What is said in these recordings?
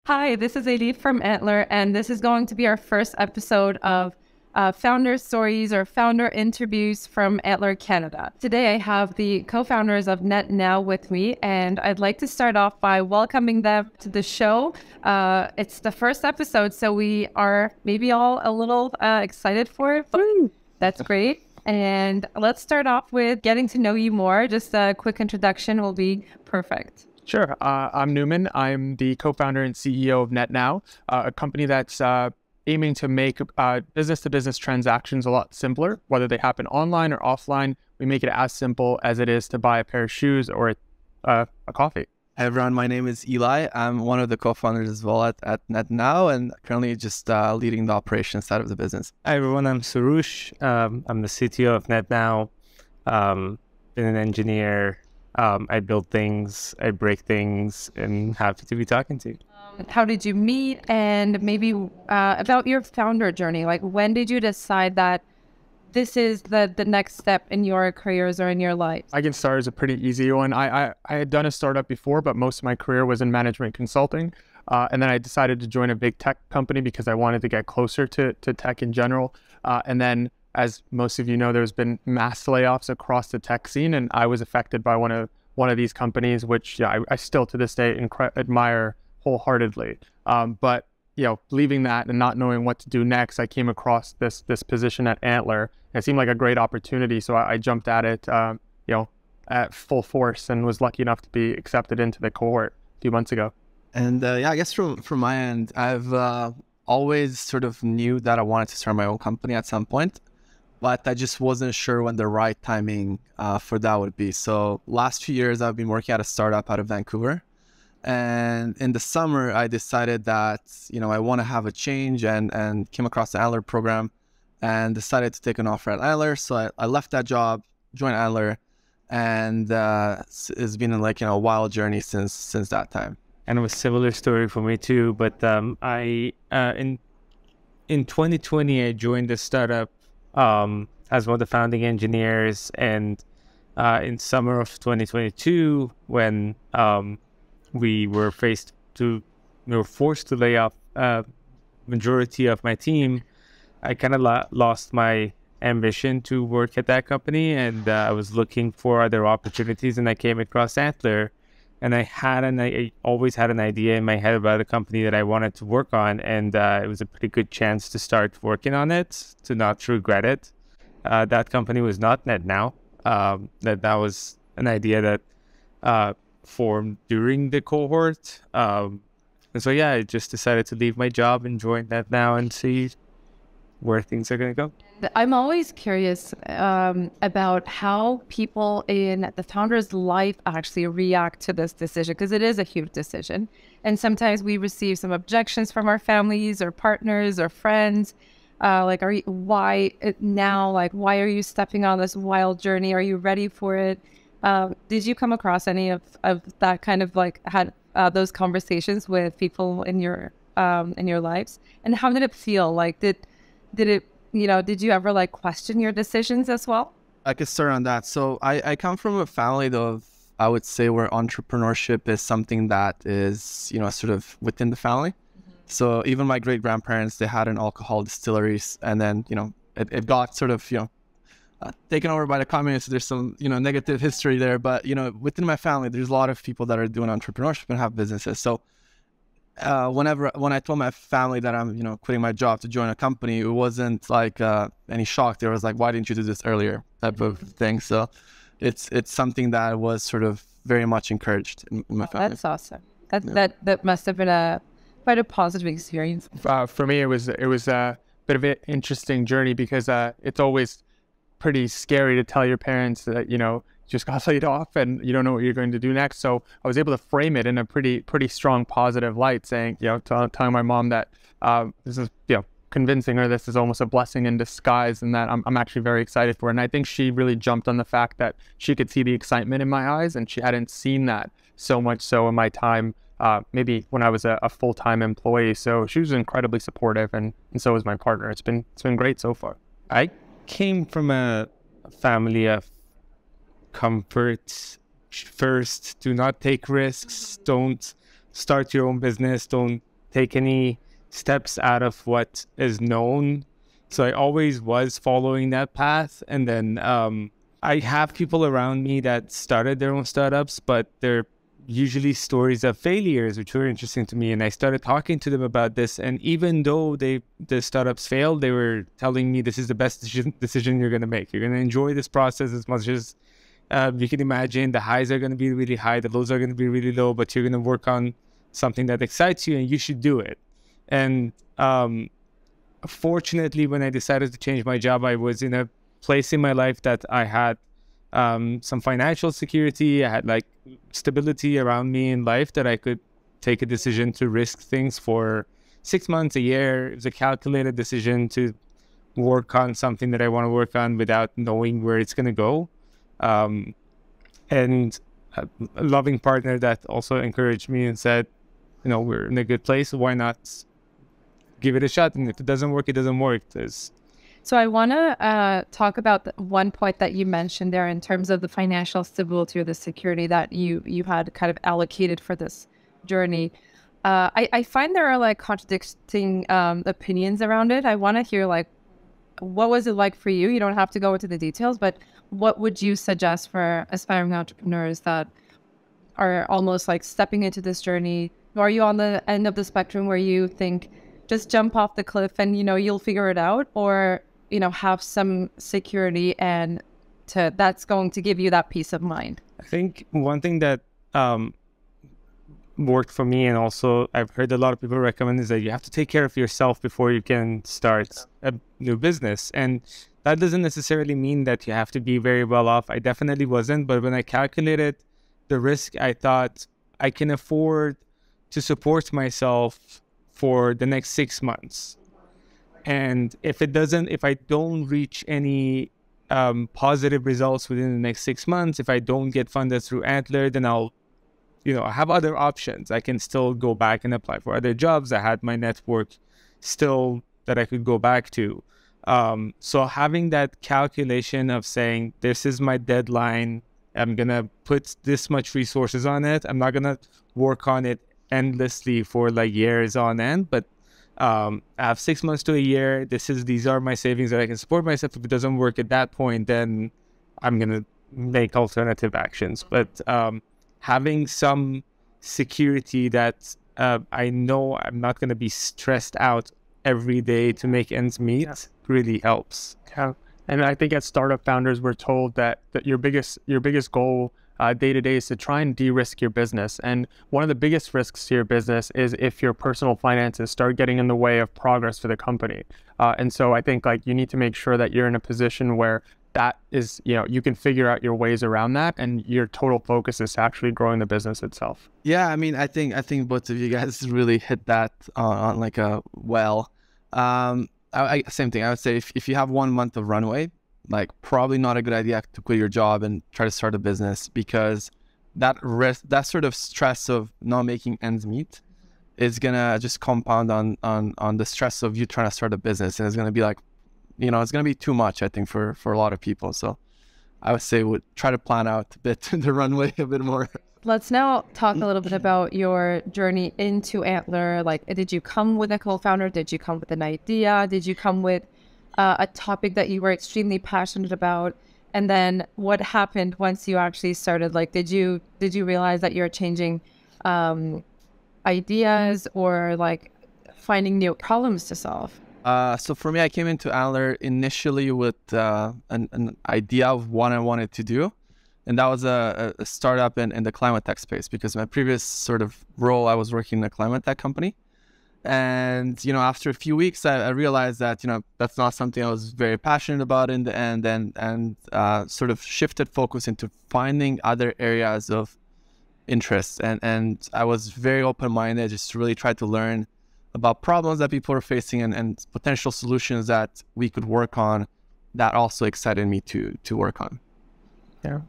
Hi, this is Elif from Antler, and this is going to be our first episode of founder stories or founder interviews from Antler Canada. Today, I have the co-founders of NetNow with me, and I'd like to start off by welcoming them to the show. It's the first episode, so we are maybe all a little excited for it, but that's great. And let's start off with getting to know you more. Just a quick introduction will be perfect. Sure. I'm Nauman. I'm the co-founder and CEO of NetNow, a company that's aiming to make business-to-business transactions a lot simpler, whether they happen online or offline. We make it as simple as it is to buy a pair of shoes or a coffee. Hi everyone, my name is Eli. I'm one of the co-founders as well at NetNow, and currently just leading the operations side of the business. Hi everyone, I'm Soroush. I'm the CTO of NetNow. Been an engineer. I build things, I break things, and happy to be talking to you. How did you meet, and maybe about your founder journey? Like, when did you decide that this is the next step in your careers or in your life? I can start as a pretty easy one. I had done a startup before, but most of my career was in management consulting. And then I decided to join a big tech company because I wanted to get closer to tech in general. And then, as most of you know, there's been mass layoffs across the tech scene, and I was affected by one of these companies, which I still to this day admire wholeheartedly. But leaving that and not knowing what to do next, I came across this position at Antler. And it seemed like a great opportunity, so I jumped at it, at full force, and was lucky enough to be accepted into the cohort a few months ago. And I guess from my end, I've always sort of knew that I wanted to start my own company at some point, but I just wasn't sure when the right timing for that would be. So last few years, I've been working at a startup out of Vancouver. And in the summer, I decided that, I want to have a change and came across the Antler program and decided to take an offer at Antler. So I left that job, joined Antler, and it's been a wild journey since that time. And it was a similar story for me too. But in 2020, I joined the startup as one of the founding engineers, and in summer of 2022, when we were forced to lay off majority of my team, I kind of lost my ambition to work at that company, and I was looking for other opportunities, and I came across Antler, and I always had an idea in my head about a company that I wanted to work on, and it was a pretty good chance to start working on it, to not regret it. That company was not NetNow. That was an idea that formed during the cohort. And so, I just decided to leave my job and join NetNow and see where things are going to go. I'm always curious about how people in the founder's life actually react to this decision, because it is a huge decision. And sometimes we receive some objections from our families or partners or friends. Why now? Like, why are you stepping on this wild journey? Are you ready for it? Did you come across any of that kind of had those conversations with people in your lives? And how did it feel? Like, did you ever question your decisions as well? I could start on that. So I come from a family of, I would say, where entrepreneurship is something that is, sort of within the family. Mm-hmm. So even my great grandparents, they had an alcohol distilleries, and then, it got sort of, taken over by the communists. There's some, negative history there, but, within my family, there's a lot of people that are doing entrepreneurship and have businesses. So when I told my family that I'm, quitting my job to join a company, it wasn't any shock. There was why didn't you do this earlier type of thing. So it's something that was sort of very much encouraged in my family. That's awesome. That must have been quite a positive experience. For me, it was a bit of an interesting journey, because it's always pretty scary to tell your parents that, just got laid off and you don't know what you're going to do next. So I was able to frame it in a pretty strong positive light, saying, telling my mom that this is, convincing her this is almost a blessing in disguise, and that I'm actually very excited for it. And I think she really jumped on the fact that she could see the excitement in my eyes, and she hadn't seen that so much so in my time, maybe when I was a full-time employee. So she was incredibly supportive, and so was my partner. It's been great so far. I came from a family of comfort first. Do not take risks. Don't start your own business. Don't take any steps out of what is known. So I always was following that path. And then I have people around me that started their own startups, but they're usually stories of failures, which were interesting to me. And I started talking to them about this. And even though the startups failed, they were telling me this is the best decision you're going to make. You're going to enjoy this process as much as you can imagine. The highs are going to be really high. The lows are going to be really low, but you're going to work on something that excites you and you should do it. And fortunately, when I decided to change my job, I was in a place in my life that I had some financial security. I had like stability around me in life that I could take a decision to risk things for 6 months, a year. It was a calculated decision to work on something that I want to work on without knowing where it's going to go. And a loving partner that also encouraged me and said, you know, we're in a good place. Why not give it a shot? And if it doesn't work, it doesn't work. So I want to talk about the one point that you mentioned there in terms of the financial stability or the security that you had kind of allocated for this journey. I find there are like contradicting opinions around it. I want to hear like, what was it like for you? You don't have to go into the details, but what would you suggest for aspiring entrepreneurs that are almost like stepping into this journey? Are you on the end of the spectrum where you think just jump off the cliff and, you know, you'll figure it out? Or, you know, have some security and that's going to give you that peace of mind? I think one thing that worked for me, and also I've heard a lot of people recommend, is that you have to take care of yourself before you can start a new business. And that doesn't necessarily mean that you have to be very well off. I definitely wasn't, but when I calculated the risk, I thought I can afford to support myself for the next 6 months. And if I don't reach any positive results within the next 6 months, if I don't get funded through Antler, then I'll, you know, I have other options. I can still go back and apply for other jobs. I had my network still that I could go back to. So having that calculation of saying, this is my deadline, I'm going to put this much resources on it. I'm not going to work on it endlessly for like years on end, but I have 6 months to a year. These are my savings that I can support myself. If it doesn't work at that point, then I'm going to make alternative actions. But having some security that I know I'm not going to be stressed out every day to make ends meet really helps. Yeah. And I think as startup founders, we're told that your biggest goal day to day is to try and de-risk your business. And one of the biggest risks to your business is if your personal finances start getting in the way of progress for the company. And so I think like you need to make sure that you're in a position where that is, you know, you can figure out your ways around that, and your total focus is actually growing the business itself. Yeah, I mean, I think both of you guys really hit that on like a well. Same thing. I would say if you have 1 month of runway, like probably not a good idea to quit your job and try to start a business, because that sort of stress of not making ends meet is gonna just compound on the stress of you trying to start a business, and it's gonna be like, you know, it's gonna be too much, I think, for a lot of people. So I would say try to plan out a bit the runway a bit more. Let's now talk a little bit about your journey into Antler. Like, did you come with a co-founder? Did you come with an idea? Did you come with a topic that you were extremely passionate about? And then what happened once you actually started? Like, did you realize that you're changing ideas or like finding new problems to solve? So for me, I came into Antler initially with an idea of what I wanted to do. And that was a startup in the climate tech space, because my previous sort of role, I was working in a climate tech company. And, you know, after a few weeks, I realized that, you know, that's not something I was very passionate about in the end, and sort of shifted focus into finding other areas of interest. And I was very open-minded, just really tried to learn about problems that people are facing and potential solutions that we could work on. That also excited me to work on. Yeah.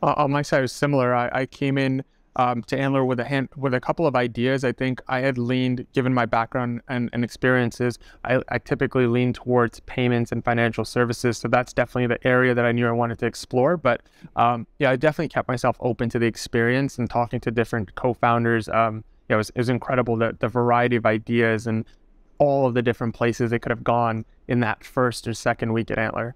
On my side, it was similar. I came in to Antler with a couple of ideas. I think I had leaned, given my background and experiences, I typically lean towards payments and financial services. So that's definitely the area that I knew I wanted to explore. But yeah, I definitely kept myself open to the experience and talking to different co-founders. it was incredible, the variety of ideas and all of the different places it could have gone in that first or second week at Antler.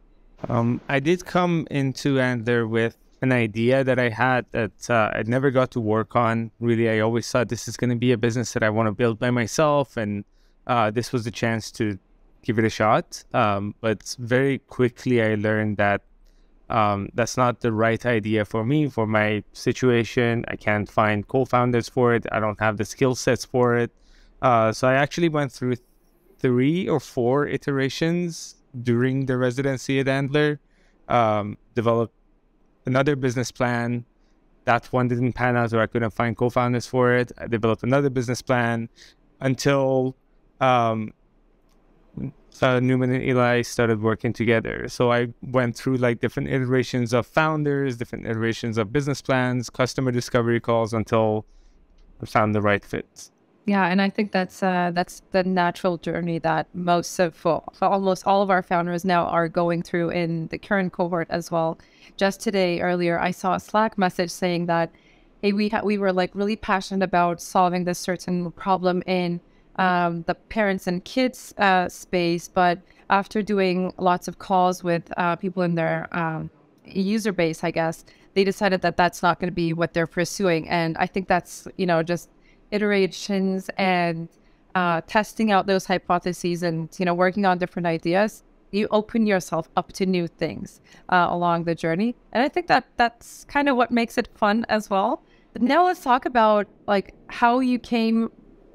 I did come into Antler with an idea that I had that I never got to work on. Really, I always thought this is going to be a business that I want to build by myself, and this was the chance to give it a shot. But very quickly, I learned that that's not the right idea for me, for my situation. I can't find co-founders for it. I don't have the skill sets for it. So I actually went through 3 or 4 iterations during the residency at Antler, developed another business plan. That one didn't pan out, or I couldn't find co-founders for it. I developed another business plan until Nauman and Eli started working together. So I went through like different iterations of founders, different iterations of business plans, customer discovery calls until I found the right fit. Yeah, and I think that's the natural journey that almost all of our founders now are going through in the current cohort as well. Just today, earlier, I saw a Slack message saying that, hey, we were like really passionate about solving this certain problem in the parents and kids space, but after doing lots of calls with people in their user base, I guess, they decided that that's not going to be what they're pursuing. And I think that's, just iterations and testing out those hypotheses and, working on different ideas. You open yourself up to new things along the journey. And I think that that's kind of what makes it fun as well. But now let's talk about like how you kind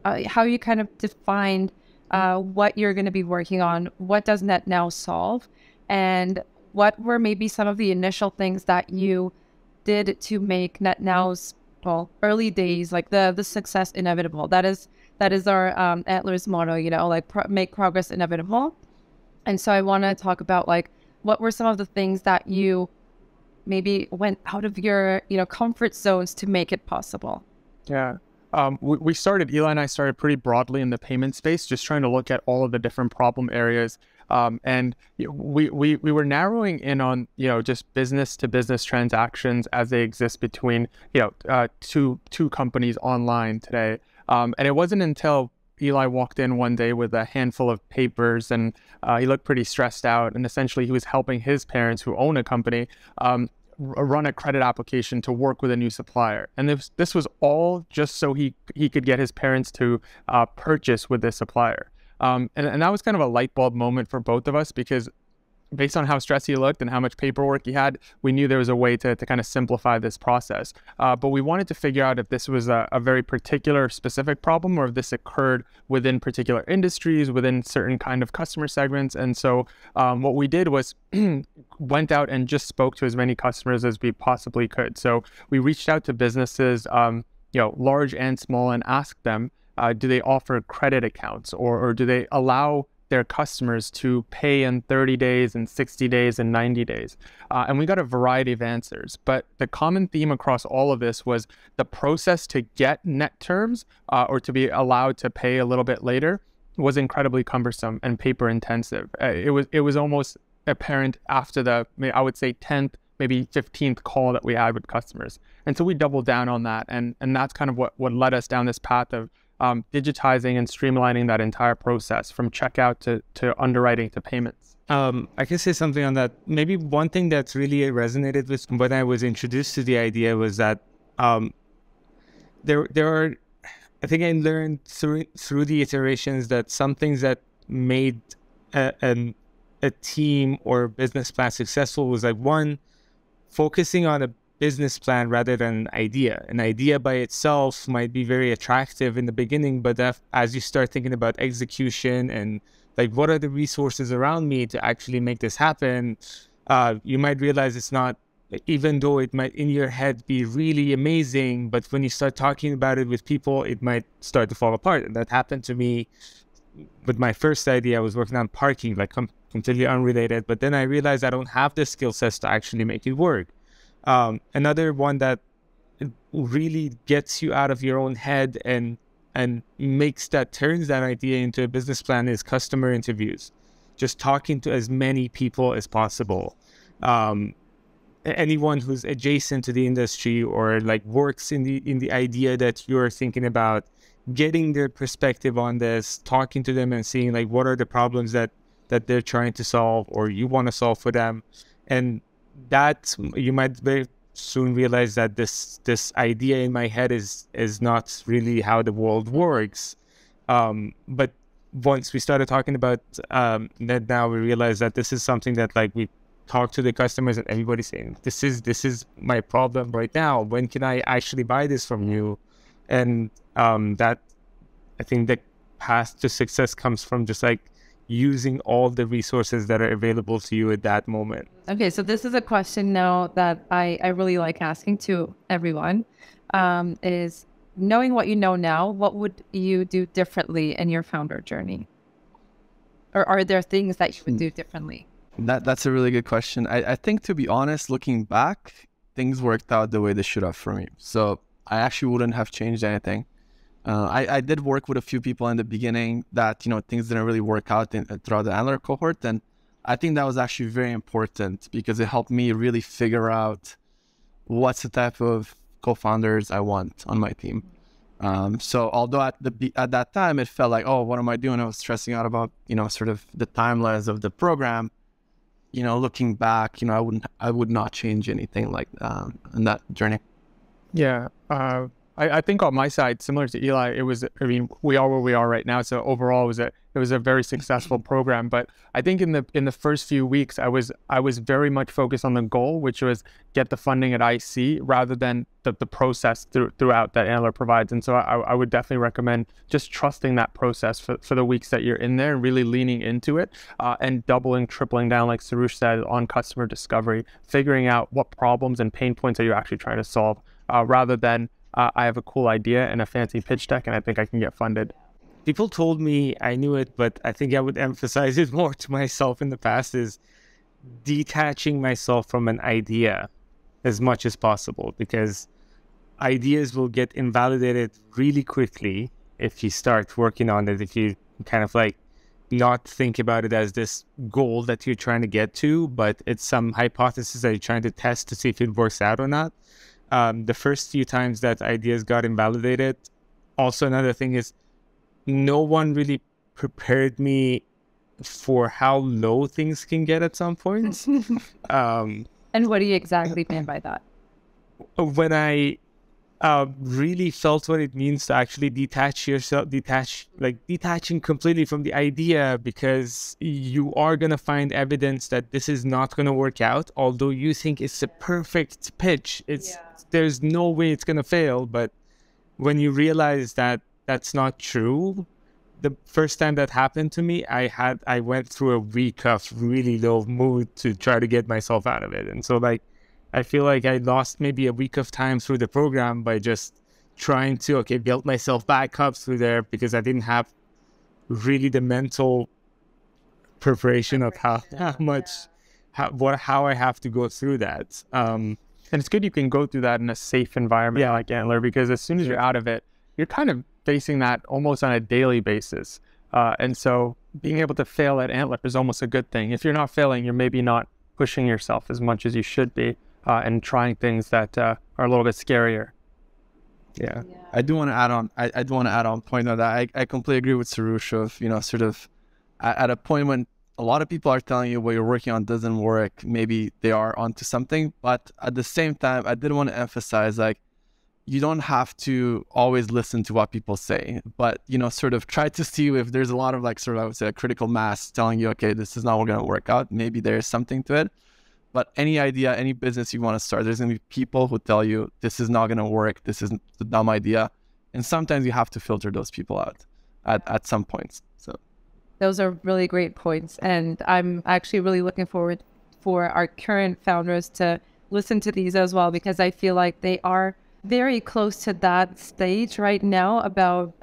of defined what you're going to be working on. What does NetNow solve? And what were maybe some of the initial things that you did to make NetNow's early days, like the success inevitable? That is our Antler's motto, make progress inevitable. And so I want to talk about like what were some of the things that you maybe went out of your comfort zones to make it possible. Yeah. Eli and I started pretty broadly in the payment space, just trying to look at all of the different problem areas. And we were narrowing in on, just business to business transactions as they exist between, two companies online today. And it wasn't until Eli walked in one day with a handful of papers, and he looked pretty stressed out. And essentially he was helping his parents, who own a company, run a credit application to work with a new supplier. And this was all just so he could get his parents to purchase with this supplier. And that was kind of a light bulb moment for both of us, because based on how stressed he looked and how much paperwork he had, we knew there was a way to kind of simplify this process. But we wanted to figure out if this was a very particular specific problem, or if this occurred within particular industries, within certain kind of customer segments. And so what we did was went out and just spoke to as many customers as we possibly could. So we reached out to businesses, large and small, and asked them, do they offer credit accounts, or do they allow their customers to pay in 30 days and 60 days and 90 days. And we got a variety of answers. But the common theme across all of this was the process to get net terms or to be allowed to pay a little bit later was incredibly cumbersome and paper intensive. It was almost apparent after the, I would say, 10th, maybe 15th call that we had with customers. And so we doubled down on that. And that's kind of what led us down this path of digitizing and streamlining that entire process from checkout to underwriting to payments. I can say something on that. Maybe one thing that's really resonated with when I was introduced to the idea was that there are, I think I learned through the iterations that some things that made a team or business plan successful was like, one, focusing on a business plan rather than an idea. An idea by itself might be very attractive in the beginning, but as you start thinking about execution and like what are the resources around me to actually make this happen, you might realize it's not, even though it might in your head be really amazing, but when you start talking about it with people, it might start to fall apart. And that happened to me with my first idea. I was working on parking, like completely unrelated, but then I realized I don't have the skill sets to actually make it work. Another one that really gets you out of your own head and turns that idea into a business plan is customer interviews. Just talking to as many people as possible. Anyone who's adjacent to the industry or like works in the idea that you're thinking about, getting their perspective on this, talking to them and seeing like what are the problems that they're trying to solve or you want to solve for them. And that you might very soon realize that this idea in my head is not really how the world works. But once we started talking about NetNow, we realized that this is something that like we talk to the customers and everybody's saying, this is my problem right now. When can I actually buy this from you? And that I think the path to success comes from just like using all the resources that are available to you at that moment. Okay, so this is a question now that I really like asking to everyone, is knowing what you know now, what would you do differently in your founder journey? Or are there things that you would do differently? That's a really good question. I think, to be honest, looking back, things worked out the way they should have for me. So I actually wouldn't have changed anything. I did work with a few people in the beginning that, you know, things didn't really work out throughout the Antler cohort. And I think that was actually very important because it helped me really figure out what's the type of co-founders I want on my team. So although at that time, it felt like, oh, what am I doing? I was stressing out about, you know, sort of the timelines of the program. You know, looking back, you know, I would not change anything like in that journey. Yeah. I think on my side, similar to Eli, we are where we are right now. So overall, it was a very successful program. But I think in the first few weeks, I was very much focused on the goal, which was get the funding at IC rather than the process throughout that Antler provides. And so I would definitely recommend just trusting that process for the weeks that you're in there and really leaning into it and doubling, tripling down, like Soroush said, on customer discovery, figuring out what problems and pain points are you actually trying to solve rather than I have a cool idea and a fancy pitch deck and I think I can get funded. People told me I knew it, but I think I would emphasize it more to myself in the past is detaching myself from an idea as much as possible, because ideas will get invalidated really quickly if you start working on it, if you kind of like not think about it as this goal that you're trying to get to, but it's some hypothesis that you're trying to test to see if it works out or not. The first few times that ideas got invalidated, also another thing is no one really prepared me for how low things can get at some point. And what do you exactly mean by that? When I really felt what it means to actually detaching completely from the idea, because you are going to find evidence that this is not going to work out, although you think it's a perfect pitch. There's no way it's going to fail. But when you realize that that's not true, the first time that happened to me, I went through a week of really low mood to try to get myself out of it. And so like, I feel like I lost maybe a week of time through the program by just trying to, build myself back up through there, because I didn't have really the mental preparation of how I have to go through that. And it's good you can go through that in a safe environment like Antler, because as soon as you're out of it, you're kind of facing that almost on a daily basis. And so being able to fail at Antler is almost a good thing. If you're not failing, you're maybe not pushing yourself as much as you should be and trying things that are a little bit scarier. Yeah. I do want to add on. I do want to add on point on that. I completely agree with Soroush of, you know, sort of at a point when a lot of people are telling you what you're working on doesn't work, maybe they are onto something. But at the same time, I did want to emphasize, like, you don't have to always listen to what people say, but, you know, sort of try to see if there's a lot of like, sort of, I would say, a critical mass telling you, okay, this is not going to work out. Maybe there's something to it. But any idea, any business you want to start, there's going to be people who tell you this is not going to work. This is a dumb idea. And sometimes you have to filter those people out at some points. So those are really great points. And I'm actually really looking forward for our current founders to listen to these as well, because I feel like they are very close to that stage right now about,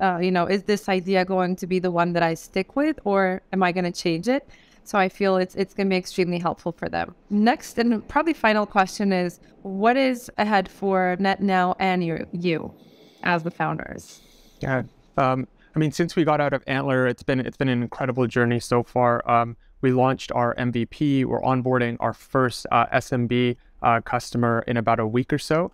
is this idea going to be the one that I stick with, or am I going to change it? So I feel it's going to be extremely helpful for them. Next and probably final question is, what is ahead for NetNow and you as the founders? Yeah. Since we got out of Antler, it's been an incredible journey so far. We launched our MVP. We're onboarding our first SMB customer in about a week or so.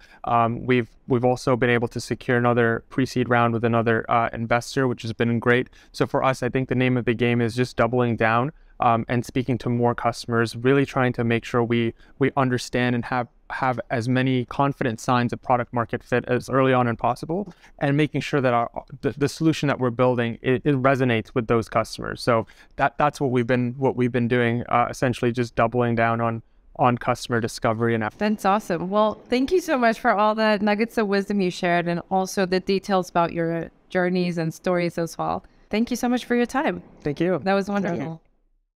We've also been able to secure another pre-seed round with another investor, which has been great. So for us, I think the name of the game is just doubling down and speaking to more customers, really trying to make sure we understand and have as many confident signs of product market fit as early on as possible, and making sure that the solution that we're building it resonates with those customers. So that's what we've been doing, essentially just doubling down on customer discovery and effort. That's awesome. Well, thank you so much for all the nuggets of wisdom you shared, and also the details about your journeys and stories as well. Thank you so much for your time. Thank you. That was wonderful.